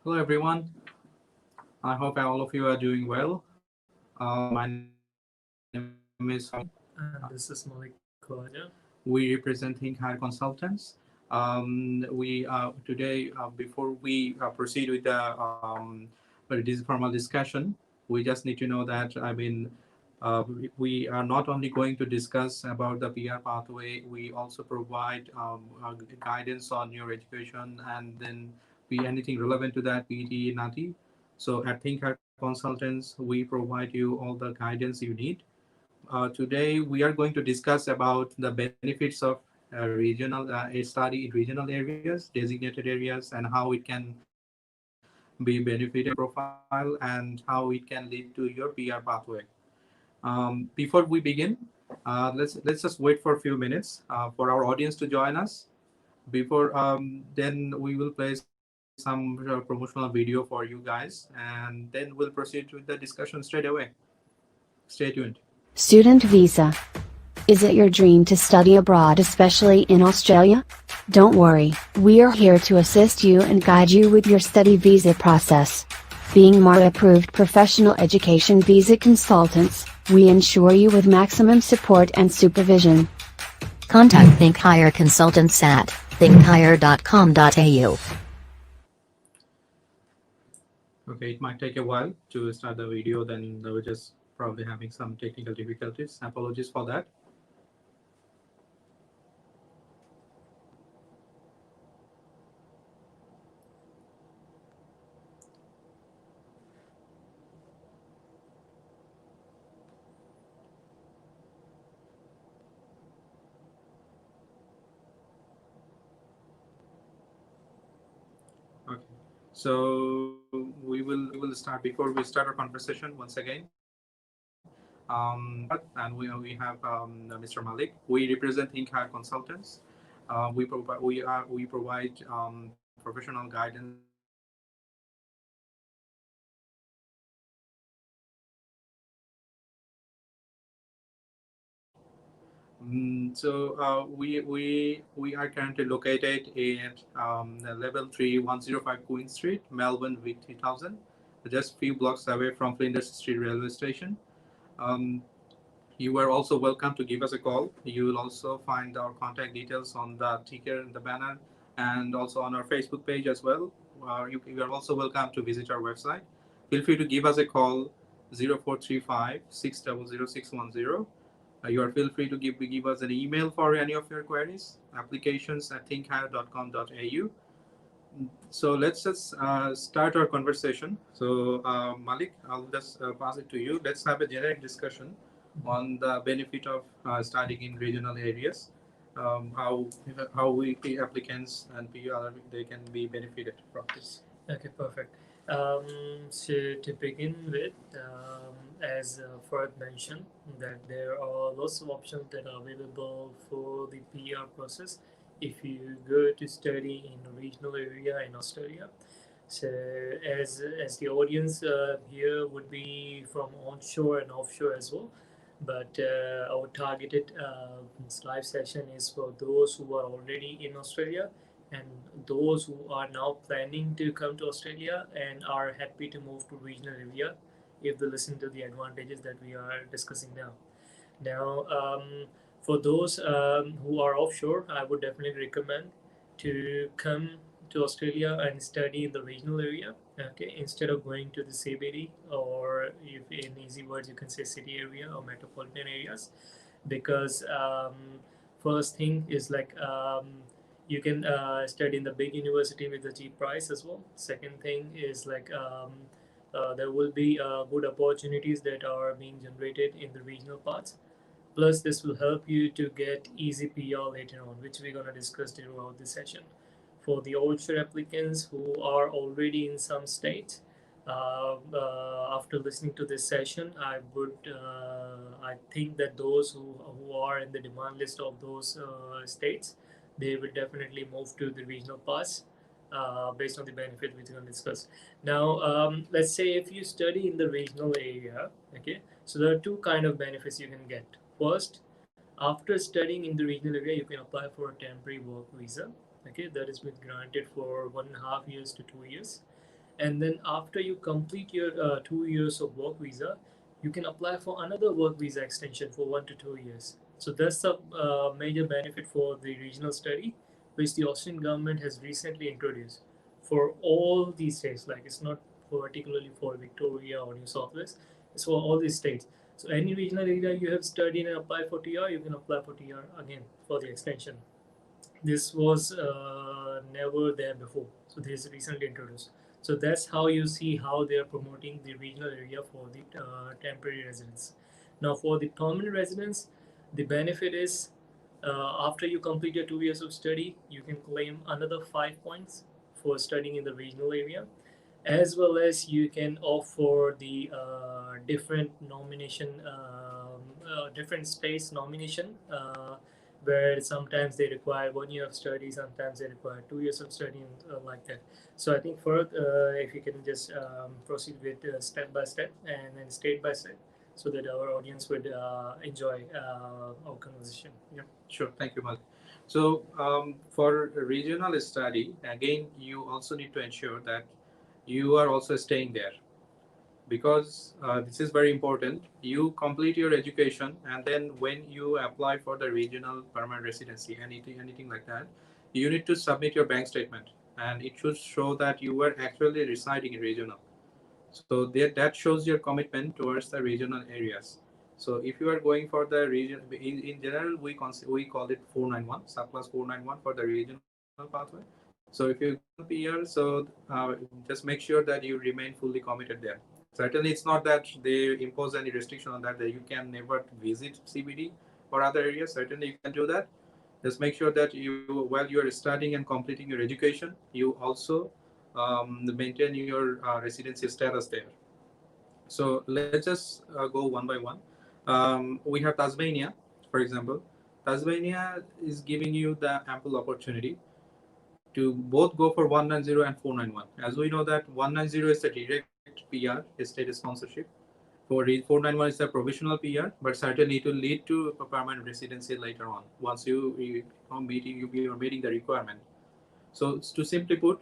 Hello, everyone. I hope all of you are doing well. My name is Hamid, And this is Malik Khwaja. we represent Think Higher Consultants. We today, before we proceed with the this formal discussion, we just need to know that we are not only going to discuss about the PR pathway, we also provide guidance on your education and then be anything relevant to that PT NATI. So at Think Higher Consultants, we provide you all the guidance you need. Today, we are going to discuss about the benefits of regional a study in regional areas, designated areas, and how it can be benefited profile and how it can lead to your PR pathway. Before we begin, let's just wait for a few minutes for our audience to join us. Before then, we will play some promotional video for you guys, and then we'll proceed with the discussion straight away. Stay tuned. Student visa. Is it your dream to study abroad, especially in Australia? Don't worry, we are here to assist you and guide you with your study visa process. Being MAR approved professional education visa consultants, we ensure you with maximum support and supervision. Contact Think Higher Consultants at thinkhigher.com.au. Okay, it might take a while to start the video, then we're just probably having some technical difficulties. Apologies for that. Okay, so we will start. Before we start our conversation, once again, and we have Mr. Malik. We represent Think Higher Consultants. We provide professional guidance on studying in regional areas. We are currently located at level 3, 105 Queen Street, Melbourne, Vic 3000, just few blocks away from Flinders Street Railway Station. Um, you are also welcome to give us a call. You will also find our contact details on the ticker and the banner, and also on our Facebook page as well. You are also welcome to visit our website. Feel free to give us a call 0435 600 610. You are feel free to give us an email for any of your queries. Applications at thinkhigher.com.au. So let's just start our conversation. So Malik, I'll just pass it to you. Let's have a generic discussion on the benefit of studying in regional areas. How we applicants and PR they can be benefited from this. Okay, perfect. So to begin with, as Fred mentioned, that there are lots of options that are available for the PR process if you go to study in a regional area in Australia. So as the audience here would be from onshore and offshore as well, but our targeted live session is for those who are already in Australia and those who are now planning to come to Australia and are happy to move to regional area if they listen to the advantages that we are discussing now. Now, for those who are offshore, I would definitely recommend to come to Australia and study in the regional area. Okay, instead of going to the CBD, or if in easy words you can say city area or metropolitan areas, because first thing is like you can study in the big university with a cheap price as well. Second thing is like there will be good opportunities that are being generated in the regional parts. Plus, this will help you to get easy PR later on, which we're going to discuss throughout the session. For the onshore applicants who are already in some states, after listening to this session, I think that those who are in the demand list of those states, they will definitely move to the regional pass based on the benefit which we're going to discuss. Now, let's say if you study in the regional area, okay, so there are two kind of benefits you can get. First, after studying in the regional area, you can apply for a temporary work visa. Okay, that is been granted for 1.5 years to 2 years. And then after you complete your 2 years of work visa, you can apply for another work visa extension for 1 to 2 years. So that's the major benefit for the regional study, which the Australian government has recently introduced for all these states. Like it's not particularly for Victoria or New South Wales, it's for all these states. So any regional area you have studied and applied for TR, you can apply for TR again for the extension. This was never there before, so this is recently introduced. So that's how you see how they are promoting the regional area for the temporary residents. Now for the permanent residents, the benefit is after you complete your 2 years of study, you can claim another 5 points for studying in the regional area, as well as you can opt for the different nomination, different states nomination, where sometimes they require 1 year of study, sometimes they require 2 years of study, and like that. So I think for if you can just proceed with step by step and then state by state, so that our audience would enjoy our conversation. Yeah. Sure. Thank you, Malik. So for a regional study, again, you also need to ensure that you are also staying there, because this is very important. You complete your education, and then when you apply for the regional permanent residency, anything like that, you need to submit your bank statement, and it should show that you were actually residing in regional. So that shows your commitment towards the regional areas. So if you are going for the region, in general, we call it 491, subclass 491 for the regional pathway. So if you go on PR, so just make sure that you remain fully committed there. Certainly, it's not that they impose any restriction on that you can never visit CBD or other areas. Certainly, you can do that. Just make sure that while you are studying and completing your education, you also maintain your residency status there. So let's just go one by one. We have Tasmania, for example. Tasmania is giving you the ample opportunity to both go for 190 and 491. As we know that 190 is the direct PR, state sponsorship. For 491 is the provisional PR, but certainly it will lead to a permanent residency later on once you are meeting the requirement. So to simply put,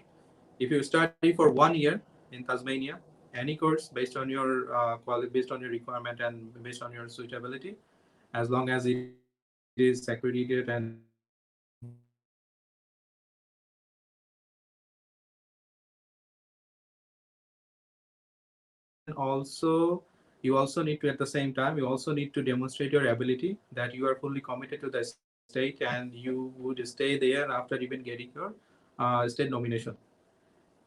if you study for 1 year in Tasmania, any course based on your based on your requirement and based on your suitability, as long as it is accredited and also you also need to, at the same time, you also need to demonstrate your ability that you are fully committed to the state and you would stay there after even getting your state nomination.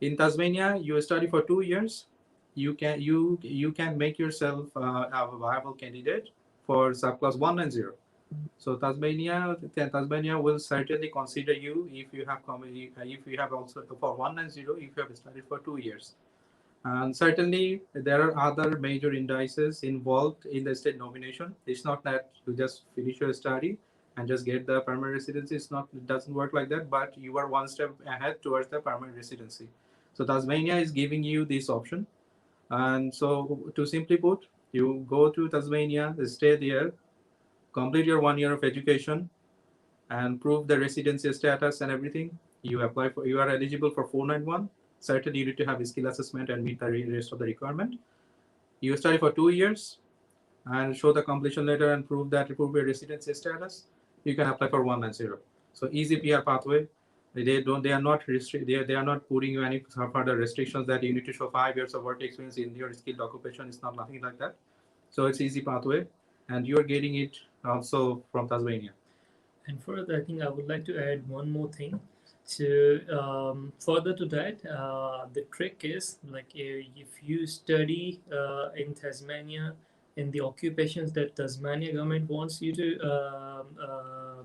In Tasmania, you study for 2 years. You can make yourself a viable candidate for subclass 190. So Tasmania will certainly consider you if you have also for 190 if you have studied for 2 years. And certainly, there are other major indices involved in the state nomination. It's not that you just finish your study and just get the permanent residency. It doesn't work like that, but you are one step ahead towards the permanent residency. So Tasmania is giving you this option. And so to simply put, you go to Tasmania, stay there, complete your 1 year of education, and prove the residency status and everything. You are eligible for 491. Certainly, you need to have a skill assessment and meet the rest of the requirement. You study for 2 years and show the completion letter and prove your residency status. You can apply for 190. So easy PR pathway. They are not they are not putting you any further restrictions that you need to show 5 years of work experience in your skilled occupation. It's not nothing like that. So it's easy pathway, and you are getting it also from Tasmania. And further, I think I would like to add one more thing. So further to that, the trick is like if you study in Tasmania in the occupations that Tasmania government wants you to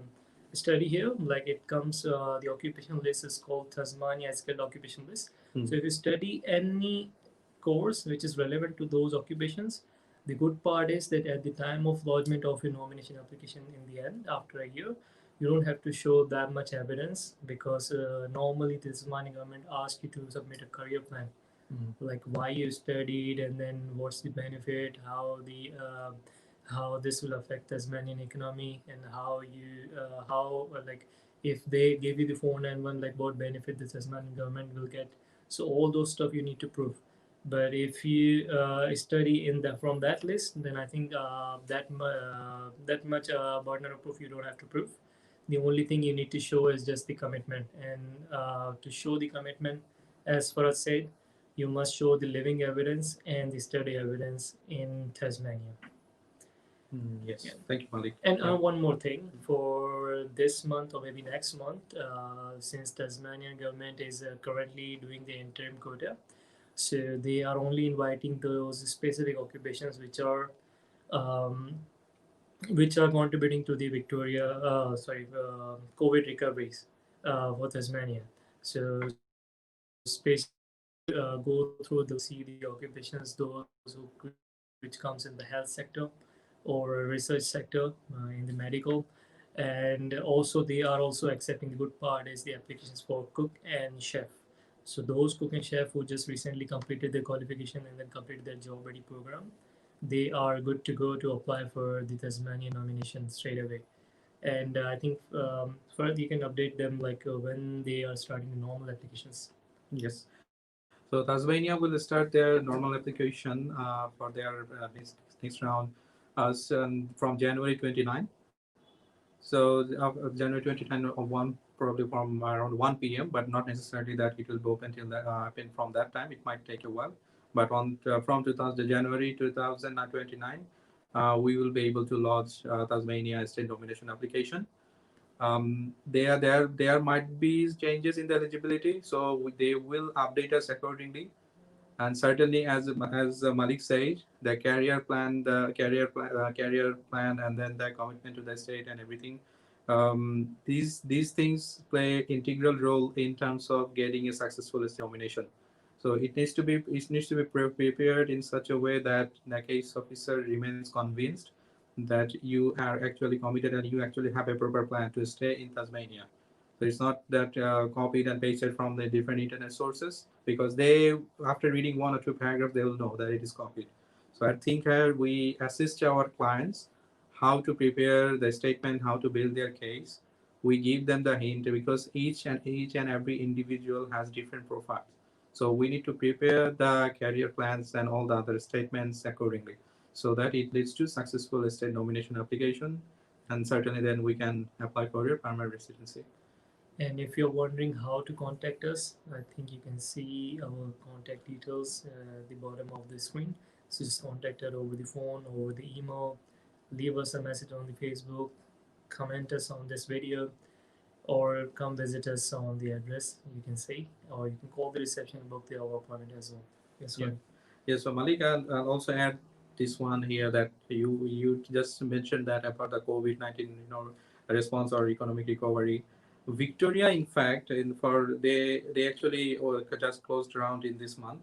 study here, like it comes the occupation list is called Tasmania Skilled Occupation List. So if you study any course which is relevant to those occupations, the good part is that at the time of lodgement of your nomination application in the end, after a year, you don't have to show that much evidence because normally the Tasmanian government asks you to submit a career plan, like why you studied and then what's the benefit, how this will affect Tasmanian economy, and how you how like if they give you the 491, like what benefit the Tasmanian government will get So all those stuff you need to prove. But if you study in the from that list, then I think that much burden of proof you don't have to prove. The only thing you need to show is just the commitment, and to show the commitment, as Farad said, you must show the living evidence and the study evidence in Tasmania. Yes, Yeah. thank you, Malik. And one more thing, for this month or maybe next month, since Tasmanian government is currently doing the interim quota, so they are only inviting those specific occupations um, which are contributing to the COVID recoveries for Tasmania. So specifically, if you go through those, you will see the occupations, those which comes in the health sector or research sector in the medical, and also they are also accepting, the good part is the applications for cook and chef. So those cook and chef who just recently completed their qualification and then completed their job ready program, they are good to go to apply for the Tasmania nomination straight away. And I think further you can update them like when they are starting the normal applications. Yes. So Tasmania will start their normal application for their next round from January 29. So January 29 or 1, probably from around 1 p.m., but not necessarily that it will be open till that, open from that time. It might take a while. But from 2000, January 2029, we will be able to launch Tasmania state nomination application. There might be changes in the eligibility, so they will update us accordingly. And certainly, as Malik said, the career plan, and then the commitment to the state and everything. These things play integral role in terms of getting a successful state nomination. So it needs to be prepared in such a way that the case officer remains convinced that you are actually committed and you actually have a proper plan to stay in Tasmania. So it's not that copied and pasted from the different internet sources, because they, after reading one or two paragraphs, they will know that it is copied. So I think here we assist our clients how to prepare the statement, how to build their case. We give them the hint, because each and every individual has different profiles. So we need to prepare the career plans and all the other statements accordingly, so that it leads to successful state nomination application, and certainly then we can apply for your permanent residency. And if you're wondering how to contact us, I think you can see our contact details at the bottom of the screen. So just contact us over the phone, over the email, leave us a message on the Facebook, comment us on this video, or come visit us on the address you can see, or you can call the reception and book the our appointment as well. Yes, Yeah. sir. Yeah, so Malik, I'll also add this one here, that you just mentioned that about the COVID-19, response or economic recovery. Victoria, in fact, they actually just closed around in this month,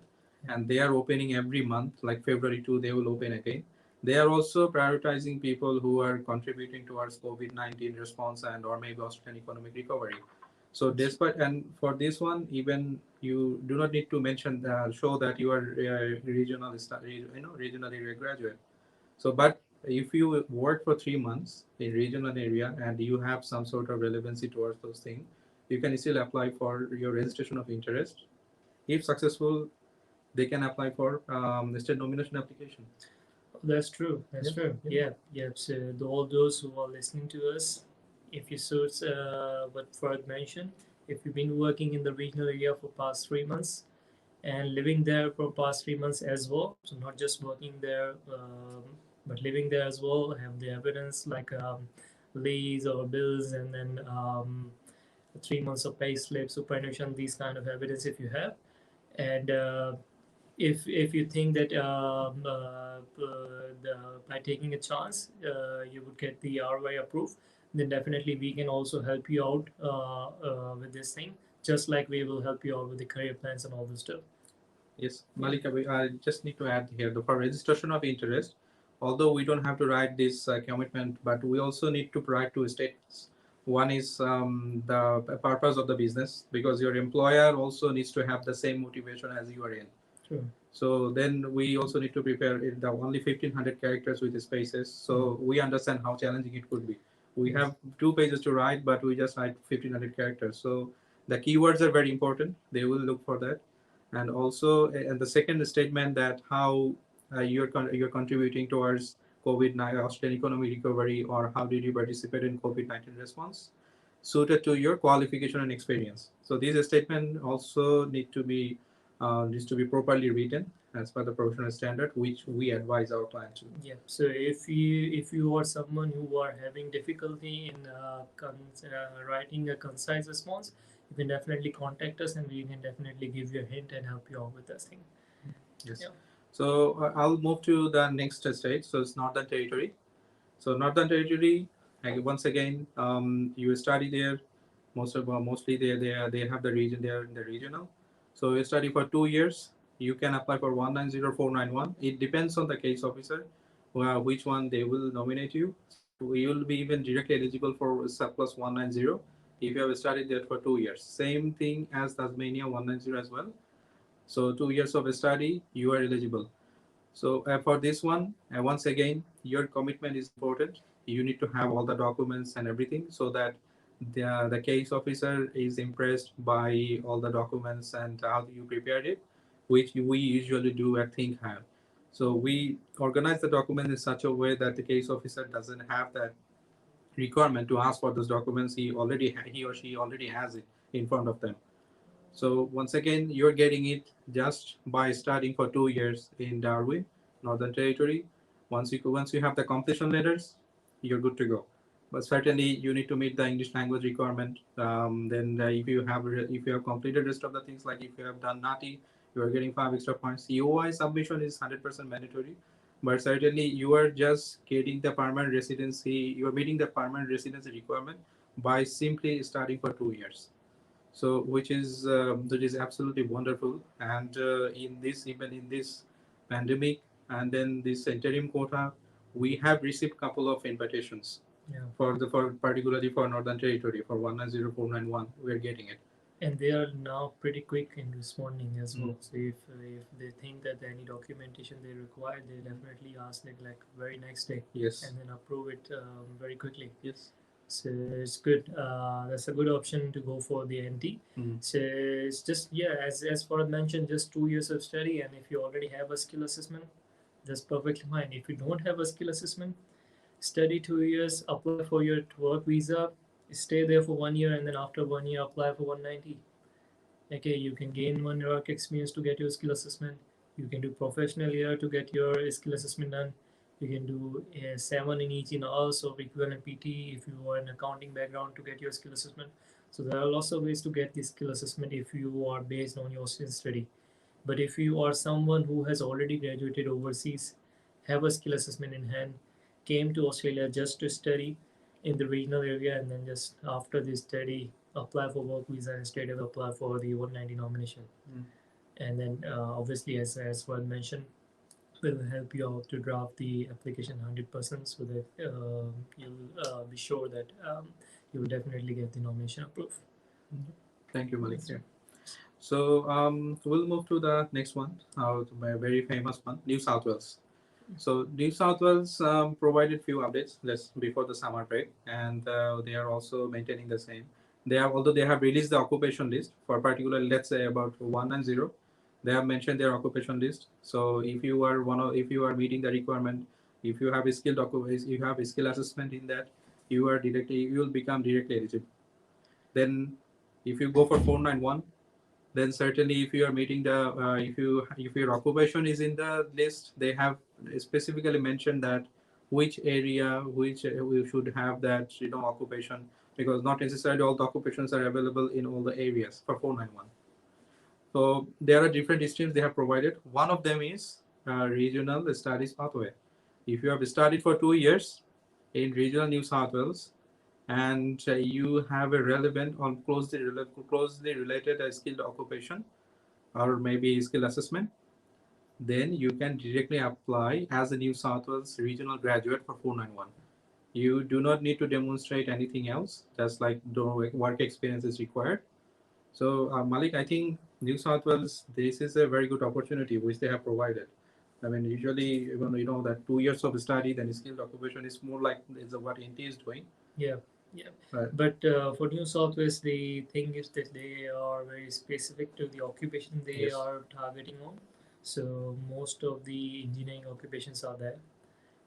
and they are opening every month. Like February 2, they will open again. They are also prioritizing people who are contributing towards COVID-19 response and or maybe Australian economic recovery. So despite, and for this one, even you do not need to mention show that you are regional area graduate. So, but if you work for 3 months in regional area and you have some sort of relevancy towards those things, you can still apply for your registration of interest. If successful, they can apply for the state nomination application. That's true. That's true. Yeah. Yeah. So all those who are listening to us, if you search what Fard mentioned, if you've been working in the regional area for past 3 months and living there for past 3 months as well, so not just working there, but living there as well, have the evidence like lease or bills, and then 3 months of pay slip, superannuation, these kind of evidence if you have, and if you think that by taking a chance you would get the RY approved, then definitely we can also help you out with this thing, just like we will help you out with the career plans and all this stuff. Yes, Malika, I just need to add here, for registration of interest, although we don't have to write this commitment, but we also need to provide two statements. One is the purpose of the business, because your employer also needs to have the same motivation as you are in. Sure. So then we also need to prepare the only 1500 characters with the spaces. So we understand how challenging it could be. We have 2 pages to write, but we just write 1500 characters. So the keywords are very important. They will look for that. And also, and the second statement that how you're contributing towards COVID-19 Australian economy recovery, or how did you participate in COVID-19 response, suited to your qualification and experience. So these statements also needs to be properly written as per the professional standard, which we advise our client to. Yeah. So if you are someone who are having difficulty in writing a concise response, you can definitely contact us, and we can definitely give you a hint and help you out with this thing. Yes. Yeah. So I'll move to the next stage. So it's Northern Territory. So Northern Territory, once again, you study there. Mostly they have the region there in the regional. So you study for 2 years. You can apply for 190491. It depends on the case officer, which one they will nominate you. So you will be even directly eligible for surplus 190 if you have studied there for 2 years. Same thing as Tasmania 190 as well. So 2 years of study, you are eligible. So for this one, once again, your commitment is important. You need to have all the documents and everything so that the case officer is impressed by all the documents and how you prepared it, which we usually do at Think Have. So we organize the document in such a way that the case officer doesn't have that requirement to ask for those documents. He or she already has it in front of them. So once again, you're getting it just by studying for 2 years in Darwin, Northern Territory. Once you have the completion letters, you're good to go. But certainly you need to meet the English language requirement. Then if you have completed rest of the things, like if you have done NATI, you are getting 5 extra points. EOI submission is 100% mandatory, but certainly you are just getting the permanent residency. You are meeting the permanent residency requirement by simply studying for 2 years. So which is absolutely wonderful. And even in this pandemic and then this interim quota, we have received couple of invitations. Yeah. For particularly for Northern Territory for 190491, we're getting it. And they are now pretty quick in responding as well. Mm. So if they think that any documentation they require, they definitely ask like very next day, Yes. and then approve it very quickly. Yes. So it's good. That's a good option to go for the NT. Mm. So it's just, yeah, as Farad mentioned, just 2 years of study, and if you already have a skill assessment, that's perfectly fine. If you don't have a skill assessment, study 2 years, apply for your work visa, stay there for 1 year, and then after 1 year apply for 190. Okay, you can gain 1 work experience to get your skill assessment. You can do professional year to get your skill assessment done. You can do 7 in each in also equivalent PT if you are an accounting background to get your skill assessment. So there are lots of ways to get this skill assessment if you are based on your study. But if you are someone who has already graduated overseas, have a skill assessment in hand, came to Australia just to study in the regional area, and then just after this study apply for work visa and straight away apply for the 190 nomination. Mm. And then obviously as well mentioned, will help you out to draft the application 100% so that you'll be sure that you will definitely get the nomination approved. Thank you, Malik. Yeah. So we'll move to the next one, to my very famous one, New South Wales. So New South Wales provided few updates before the summer break, and they are also maintaining the same. Although they have released the occupation list for particular, let's say about 190, they have mentioned their occupation list. So if you are meeting the requirement, if you have a skill assessment in that, you will become directly eligible. Then if you go for 491, then certainly if you are meeting the if your occupation is in the list, they have specifically mentioned that which area we should have that occupation, because not necessarily all the occupations are available in all the areas for 491. So there are different streams they have provided. One of them is regional studies pathway. If you have studied for 2 years in regional New South Wales, and you have a relevant or closely related skilled occupation or maybe skill assessment, then you can directly apply as a New South Wales regional graduate for 491. You do not need to demonstrate anything else, just like work experience is required. So Malik, I think New South Wales, this is a very good opportunity which they have provided. I mean, usually when that 2 years of study, then skilled occupation is more like what NT is doing. Yeah. Yeah. Right. But for New South Wales, the thing is that they are very specific to the occupation they Yes. are targeting on. So most of the engineering occupations are there.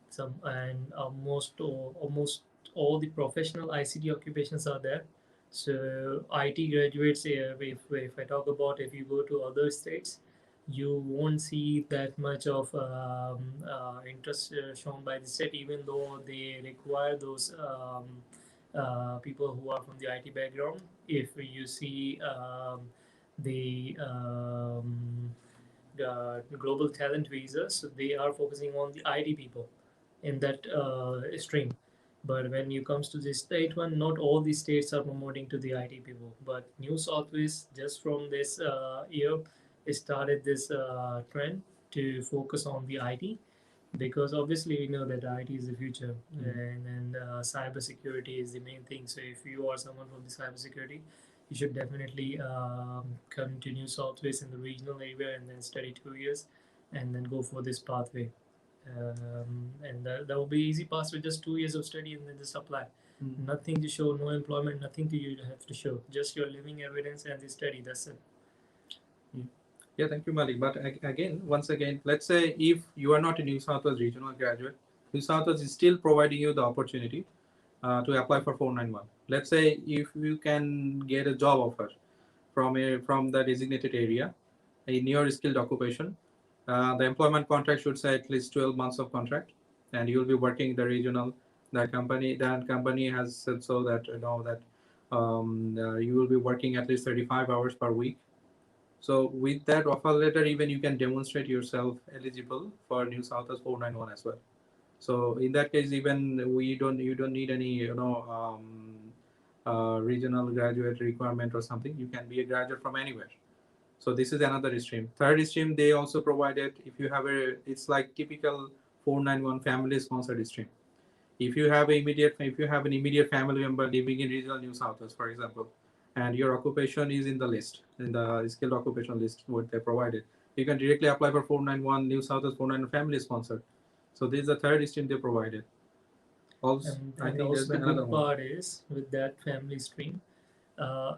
Some and almost all the professional ICT occupations are there. So IT graduates, if I talk about, if you go to other states, you won't see that much of interest shown by the state, even though they require those people who are from the IT background. If you see the global talent visas, so they are focusing on the IT people in that stream. But when you comes to the state one, not all the states are promoting to the IT people. But New South Wales, just from this year, started this trend to focus on the IT, because obviously we know that IT is the future, and cyber security is the main thing. So if you are someone from the cyber security, you should definitely come to New South Wales in the regional area and then study 2 years, and then go for this pathway. And that will be easy pass with just 2 years of study and then just apply. Nothing to show, no employment, nothing to you have to show, just your living evidence and the study. That's it. Yeah, thank you, Malik. But again, once again, let's say if you are not a New South Wales regional graduate, New South Wales is still providing you the opportunity to apply for 491. Let's say if you can get a job offer from the designated area in your skilled occupation, the employment contract should say at least 12 months of contract, and you'll be working the regional. That company has said so that that you will be working at least 35 hours per week. So with that offer letter, even you can demonstrate yourself eligible for New South Wales 491 as well. So in that case, even you don't need any regional graduate requirement or something. You can be a graduate from anywhere. So this is another stream. Third stream, they also provided, if you have it's like typical 491 family sponsored stream. If you have an immediate family member living in regional New South Wales, for example, and your occupation is in the list, in the skilled occupation list, what they provided, you can directly apply for 491 New South Wales 491 family sponsored. So this is the third stream they provided. Also, I think also there's the another good one. part is with that family stream,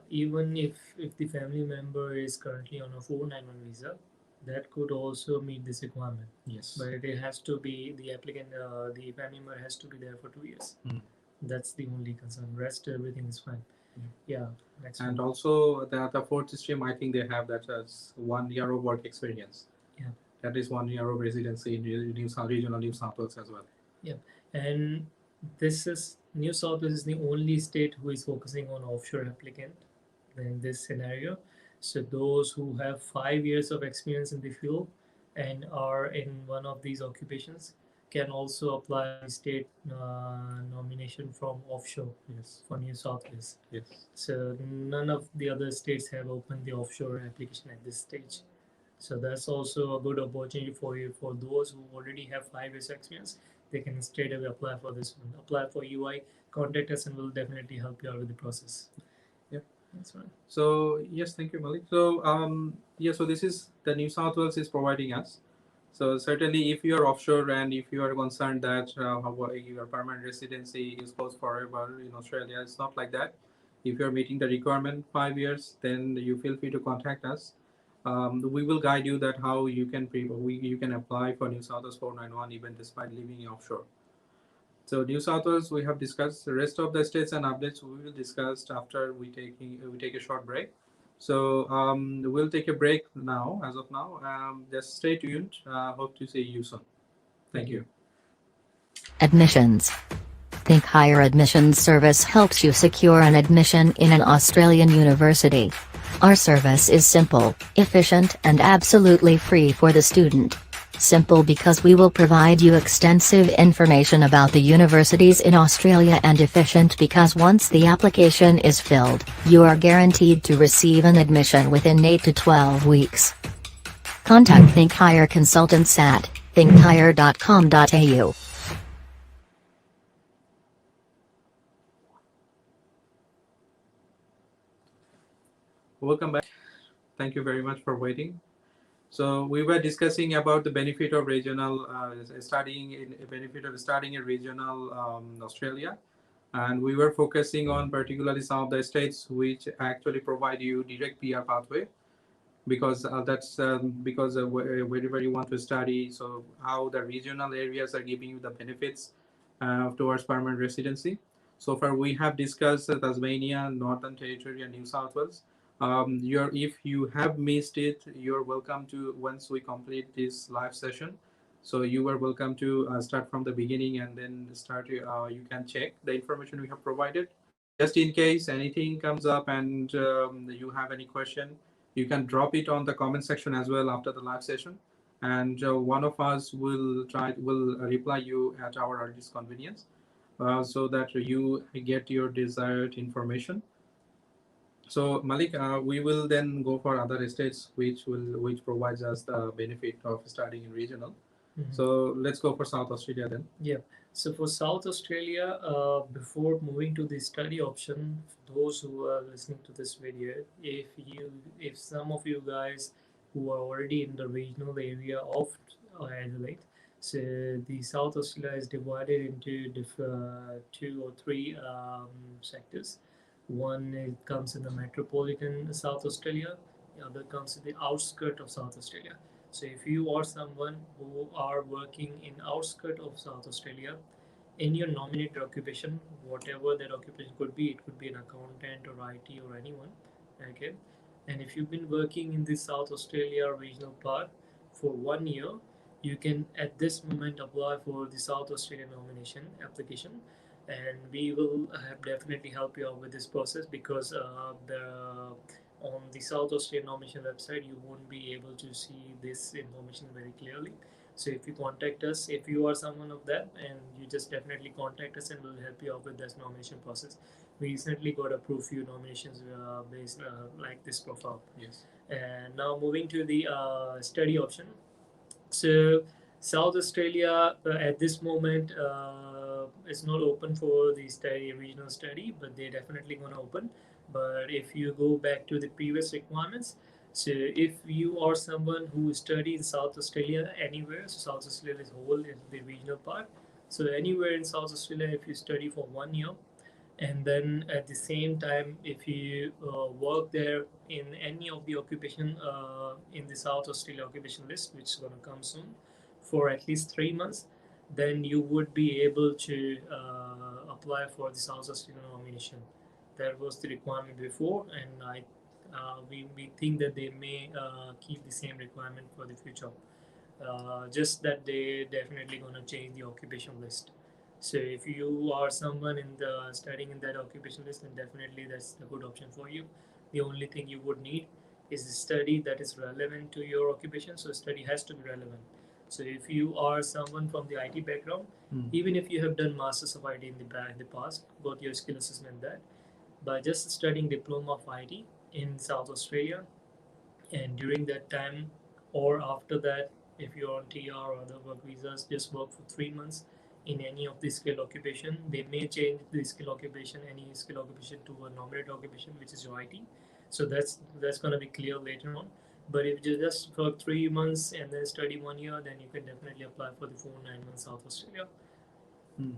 even if the family member is currently on a 491 visa, that could also meet this requirement. Yes. But it has to be the applicant, the family member has to be there for 2 years. That's the only concern. Rest, everything is fine. Yeah. Next And one. also the fourth stream, I think they have that as 1 year of work experience. Yeah. That is 1 year of residency in regional New South Wales as well. Yeah. And this is New South Wales is the only state who is focusing on offshore applicant in this scenario. So those who have 5 years of experience in the field and are in one of these occupations can also apply the state nomination from offshore. Yes. For New South Wales. Yes. So none of the other states have opened the offshore application at this stage. So that's also a good opportunity for you. For those who already have 5 years experience, they can straight away apply for this one. Apply for UI, contact us, and we'll definitely help you out with the process. Yep. That's right. So yes, thank you, Malik. So so this is the New South Wales is providing us. So certainly, if you are offshore and if you are concerned that your permanent residency is closed forever in Australia, it's not like that. If you are meeting the requirement 5 years, then you feel free to contact us. We will guide you that how you can you can apply for New South Wales 491 even despite living offshore. So New South Wales we have discussed. The rest of the states and updates we will discuss after we take a short break. So we'll take a break now. As of now, just stay tuned. Hope to see you soon. Thank you. Admissions. Think Higher Admissions Service helps you secure an admission in an Australian university. Our service is simple, efficient and absolutely free for the student. Simple because we will provide you extensive information about the universities in Australia, and efficient because once the application is filled, you are guaranteed to receive an admission within 8 to 12 weeks. Contact Think Higher Consultants at thinkhigher.com.au. Welcome back. Thank you very much for waiting. So we were discussing about the benefit of studying in regional Australia. and we were focusing on particularly some of the states which actually provide you direct PR pathway, because that's because wherever you want to study, so how the regional areas are giving you the benefits towards permanent residency. So far we have discussed Tasmania, Northern Territory, and New South Wales. If you have missed it, you're welcome to, once we complete this live session, so you are welcome to start from the beginning and then start. You can check the information we have provided. Just in case anything comes up and you have any question, you can drop it on the comment section as well after the live session, and one of us will reply you at our earliest convenience, so that you get your desired information. So Malik, we will then go for other states which provides us the benefit of studying in regional. Mhm. So let's go for South Australia then. Yeah. So for South Australia, before moving to the study option, those who are listening to this video, if some of you guys who are already in the regional area of Adelaide, so the South Australia is divided into two or three sectors. One, it comes in the metropolitan South Australia. The other comes in the outskirt of South Australia. So if you are someone who are working in outskirt of South Australia, in your nominated occupation, whatever that occupation could be, it could be an accountant or IT or anyone, okay. And if you've been working in the South Australia regional part for 1 year, you can at this moment apply for the South Australian nomination application, and we will have definitely help you out with this process, because the on the South Australian nomination website you won't be able to see this information very clearly. So if you contact us, if you are someone of that, and you just definitely contact us and we'll help you out with this nomination process. We recently got approved few nominations based like this profile. Yes. And now moving to the study option. So South Australia at this moment is not open for the study regional study, but they're definitely going to open. But if you go back to the previous requirements, so if you are someone who studies in South Australia anywhere, so South Australia is whole is the regional part. So anywhere in South Australia, if you study for 1 year, and then at the same time, if you work there in any of the occupation in the South Australia occupation list, which is going to come soon, for at least 3 months, then you would be able to apply for the South Australian nomination. That was the requirement before, and we think that they may keep the same requirement for the future. Just that they definitely gonna change the occupation list. So if you are someone in the studying in that occupation list, then definitely that's a good option for you. The only thing you would need is a study that is relevant to your occupation. So study has to be relevant. So if you are someone from the IT background, even if you have done Masters of IT in the past, got your skill assessment that, by just studying diploma of IT in South Australia, and during that time or after that, if you're on TR or other work visas, just work for 3 months in any of the skill occupation. They may change the skill occupation, any skill occupation, to a nominated occupation, which is your IT. So that's going to be clear later on. But if you just work 3 months and then study 1 year, then you can definitely apply for the 4 9 months South Australia.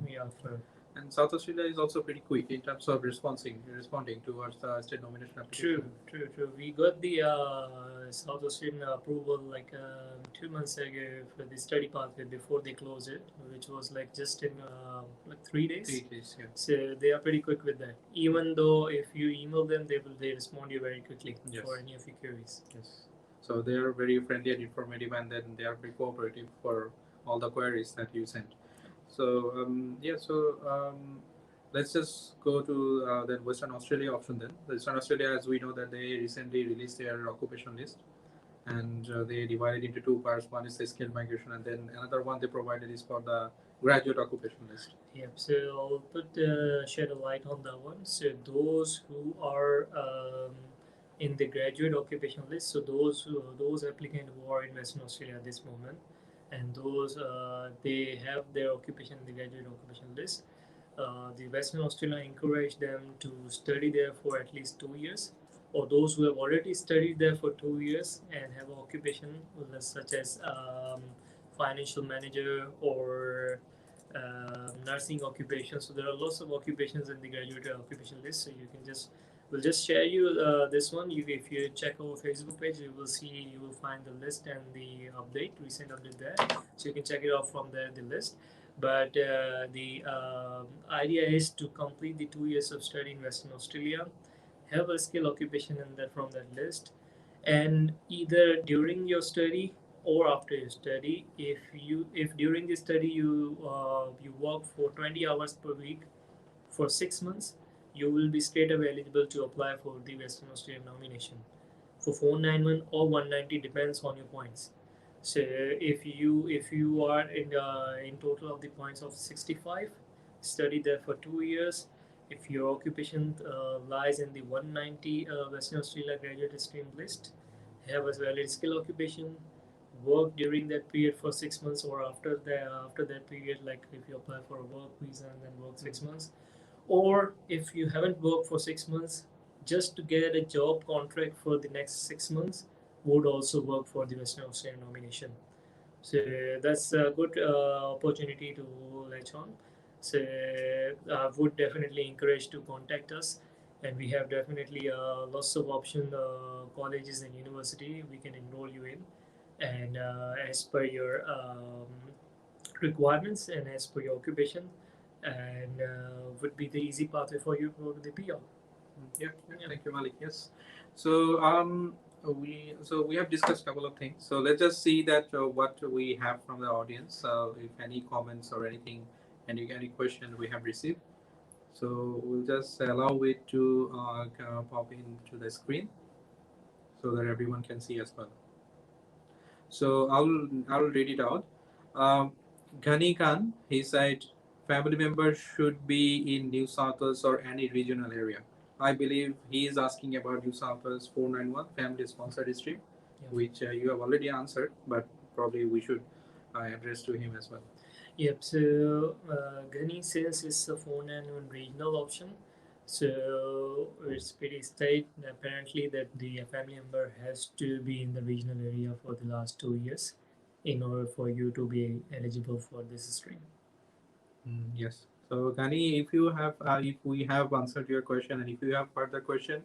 Yeah, for And South Australia is also pretty quick in terms of responding towards the state nomination application. True. We got the South Australian approval like 2 months ago for the study pathway before they close it, which was like just in like 3 days. 3 days, yeah. So they are pretty quick with that. Even though if you email them, they respond you very quickly Yes. for any of your queries. Yes. So they are very friendly and informative, and then they are very cooperative for all the queries that you send. So let's just go to then Western Australia option then. Western Australia, as we know that they recently released their occupation list, and they divided into two parts. One is the skilled migration, and then another one they provided is for the graduate occupation list. Yep. So I'll shed a light on that one. So those who are in the graduate occupation list, so those applicants who are in Western Australia at this moment, and those they have their occupation in the graduate occupation list. The Western Australia encourage them to study there for at least 2 years, or those who have already studied there for 2 years and have an occupation such as financial manager or nursing occupations. So there are lots of occupations in the graduate occupation list. So you can just we'll just share you this one. If you check our Facebook page, you will find the list and the recent update there. So you can check it out from there, the list. But the idea is to complete the 2 years of study in Western Australia, have a skill occupation in that from that list, and either during your study or after your study, if during the study you work for 20 hours per week for 6 months, you will be straight away eligible to apply for the Western Australian nomination for 491 or 190, depends on your points. So if you are in total of the points of 65, study there for 2 years. If your occupation lies in the 190 Western Australia graduate stream list, have a valid skill occupation, work during that period for 6 months, or after that period, like if you apply for a work visa and then work 6 months, or if you haven't worked for 6 months, just to get a job contract for the next 6 months would also work for the Western Australian nomination. So that's a good opportunity to latch on. So I would definitely encourage to contact us, and we have definitely lots of option colleges and university we can enroll you in, and as per your requirements and as per your occupation, and would be the easy pathway for you to go to the PR. Yeah, thank you, Malik. Yes. So we have discussed a couple of things. So let's just see that what we have from the audience. If any comments or anything, any question we have received. So we'll just allow it to pop into the screen so that everyone can see as well. So I'll read it out. Um, Ghani Khan, he said, family members should be in New South Wales or any regional area. I believe he is asking about New South Wales 491 family sponsored stream, Yeah. which you have already answered, but probably we should address to him as well. Yep. So Ghani says it's a phone and one regional option. So it's pretty state apparently that the family member has to be in the regional area for the last 2 years in order for you to be eligible for this stream. Yes. So Ghani, if we have answered your question, and if you have further question,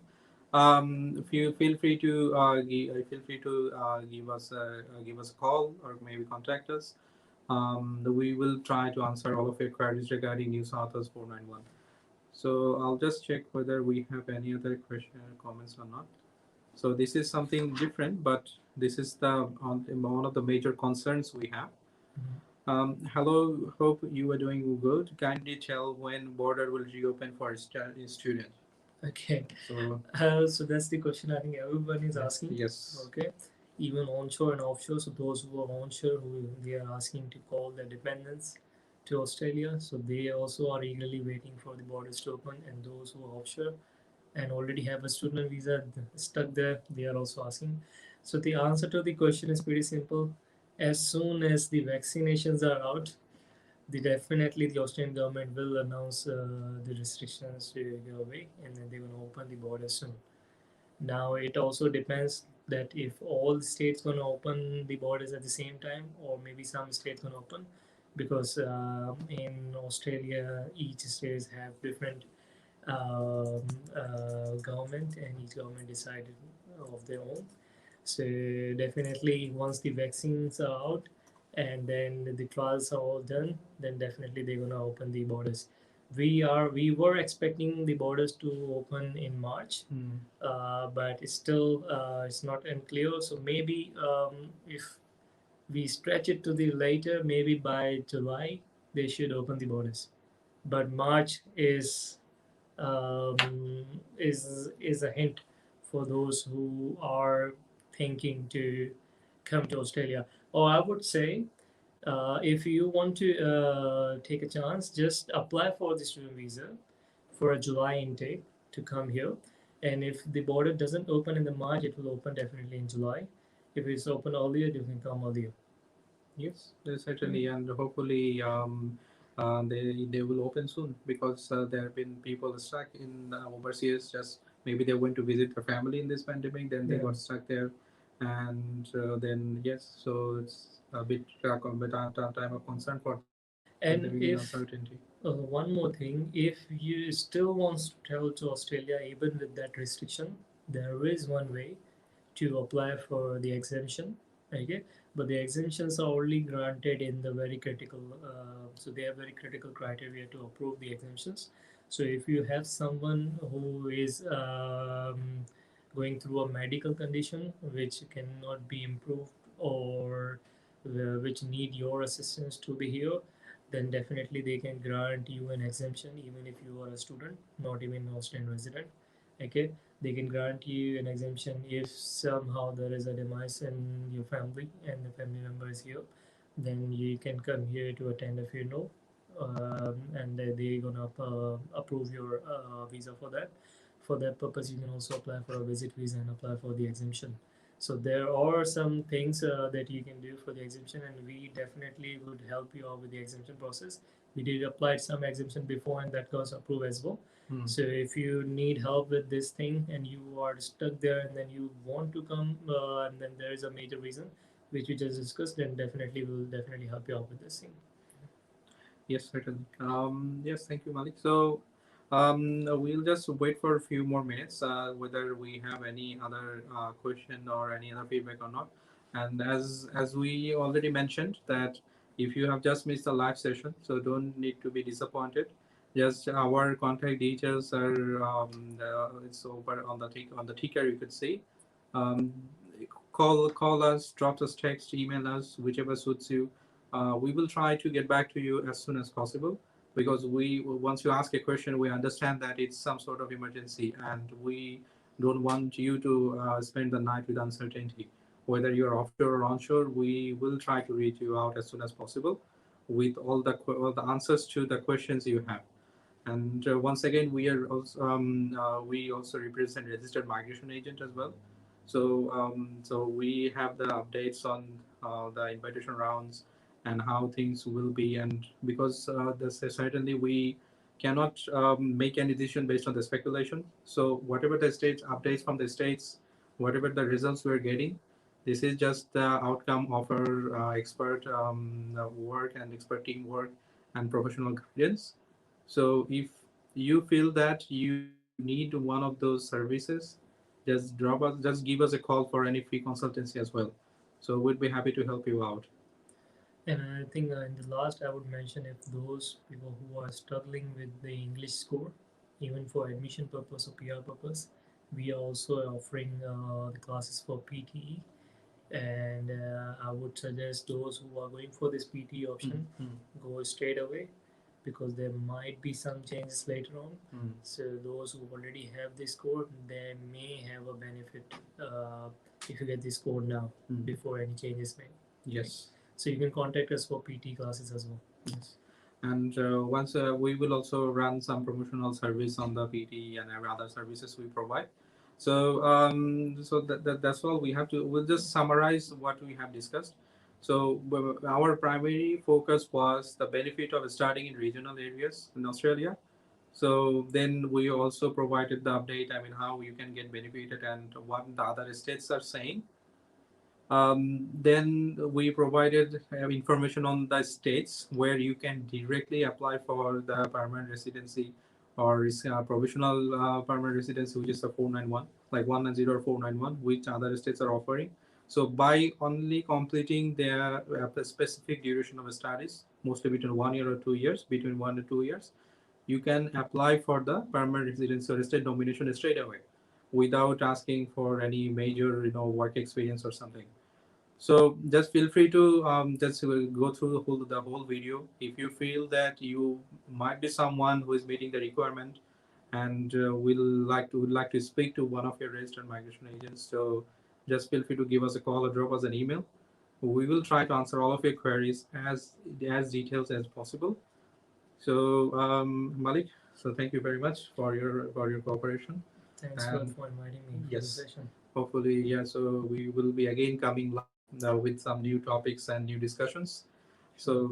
feel free to give us a call or maybe contact us. We will try to answer all of your queries regarding New South Wales 491. So I'll just check whether we have any other question or comments or not. So this is something different, but this is one of the major concerns we have. Hello, hope you are doing good. Kindly tell when border will reopen for student. Okay. So So that's the question I think everyone is asking. yes. Okay. Even onshore and offshore. So those who are onshore, who they are asking to call their dependents to Australia. So they also are eagerly waiting for the borders to open. And those who are offshore and already have a student visa stuck there, they are also asking. So the answer to the question is pretty simple. As soon as the vaccinations are out, definitely the Australian government will announce the restrictions to go away, and then they're going to open the border soon. Now it also depends that if all the states going to open the borders at the same time, or maybe some states going to open, because in Australia each states have different government, and each government decided of their own. So definitely once the vaccines are out and then the trials are all done, then definitely they're gonna open the borders. We were expecting the borders to open in March, but it's not unclear. So maybe if we stretch it to the later, maybe by July they should open the borders. But March is a hint for those who are thinking to come to Australia. Or I would say, if you want to take a chance, just apply for the student visa for a July intake to come here. And if the border doesn't open in the March, it will open definitely in July. If it's open earlier, you can come earlier. Yes, certainly, and hopefully they will open soon, because there have been people stuck in overseas. Just maybe they went to visit their family in this pandemic, then they Yeah. got stuck there, and then yes, so it's a bit time of concern for them. with the And visa if uncertainty. one more thing, if you still want to travel to Australia even with that restriction, there is one way to apply for the exemption. Okay, but the exemptions are only granted in the very critical. So they have very critical criteria to approve the exemptions. So if you have someone who is going through a medical condition which cannot be improved, or which need your assistance to be here, then definitely they can grant you an exemption even if you are a student, not even an Australian resident. Okay, they can grant you an exemption if somehow there is a demise in your family and the family member is here, then you can come here to attend a funeral, and they're gonna approve your visa for that. For that purpose, you can also apply for a visit visa and apply for the exemption. So there are some things that you can do for the exemption, and we definitely would help you out with the exemption process. We did apply some exemption before, and that got approved as well. So if you need help with this thing and you are stuck there, and then you want to come, and then there is a major reason which we just discussed, then definitely we'll definitely help you out with this thing. Yes, certainly. Yes, thank you, Malik. So, we'll just wait for a few more minutes, whether we have any other question or any other feedback or not. And as we already mentioned, that if you have just missed the live session, so don't need to be disappointed. Just our contact details are it's over on the on the ticker. You could see. Um, call us, drop us text, email us, whichever suits you. We will try to get back to you as soon as possible, because we once you ask a question, we understand that it's some sort of emergency, and we don't want you to spend the night with uncertainty. Whether you're offshore or onshore, we will try to reach you out as soon as possible with all the answers to the questions you have. And once again, we also represent registered migration agent as well. So we have the updates on the invitation rounds and how things will be. And because certainly we cannot make any decision based on the speculation. So whatever the states updates from the states, whatever the results we're getting, this is just the outcome of our expert work and expert teamwork and professional guidance. So if you feel that you need one of those services, just give us a call for any free consultancy as well. So we'd be happy to help you out. And I think in the last, I would mention, if those people who are struggling with the English score, even for admission purpose or PR purpose, we are also offering the classes for PTE. And I would suggest those who are going for this PTE option go straight away, because there might be some changes later on. So those who already have this score, they may have a benefit if you get this score now before any changes made. Yes. So you can contact us for PT classes as well. Yes. And once we will also run some promotional service on the PT and other services we provide. So that's all we have to. We'll just summarize what we have discussed. So our primary focus was the benefit of starting in regional areas in Australia. So then we also provided the update. I mean, how you can get benefited and what the other states are saying. Then we provided information on the states where you can directly apply for the permanent residency or provisional permanent residency, which is the 491, like 190 or 491, which other states are offering. So by only completing their specific duration of studies, mostly between 1 year or 2 years, between 1 to 2 years, you can apply for the permanent residency or state nomination straight away without asking for any major, work experience or something. So just feel free to just go through the whole video. If you feel that you might be someone who is meeting the requirement and would like to speak to one of your registered migration agents, so just feel free to give us a call or drop us an email. We will try to answer all of your queries as detailed as possible. So Malik, so thank you very much for your cooperation. Thanks for inviting me for Yes. the session. Hopefully, yeah. So we will be again coming live with some new topics and new discussions. So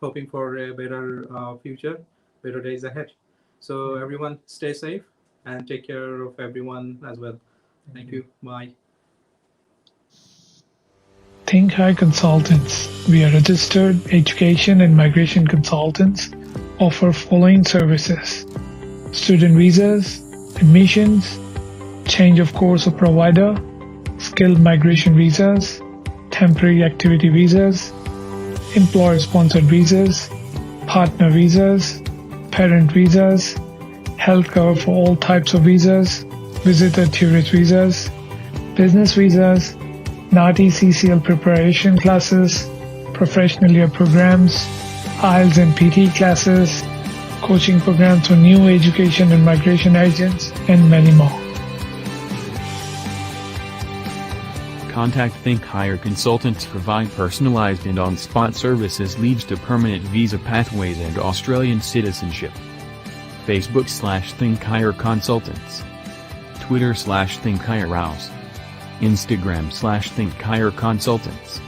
hoping for a better future, better days ahead. So everyone, stay safe and take care of everyone as well. Thank you. Bye. Think Higher Consultants. We are registered education and migration consultants, offer following services: student visas, admissions, change of course or provider, skilled migration visas, temporary activity visas, employer-sponsored visas, partner visas, parent visas, health cover for all types of visas, visitor tourist visas, business visas, NATI CCL preparation classes, professional year programs, IELTS and PT classes, coaching programs for new education and migration agents, and many more. Contact Think Higher Consultants provide personalized and on-spot services leads to permanent visa pathways and Australian citizenship. Facebook/Think Higher Consultants. Twitter/Think Higher House. Instagram/Think Higher Consultants.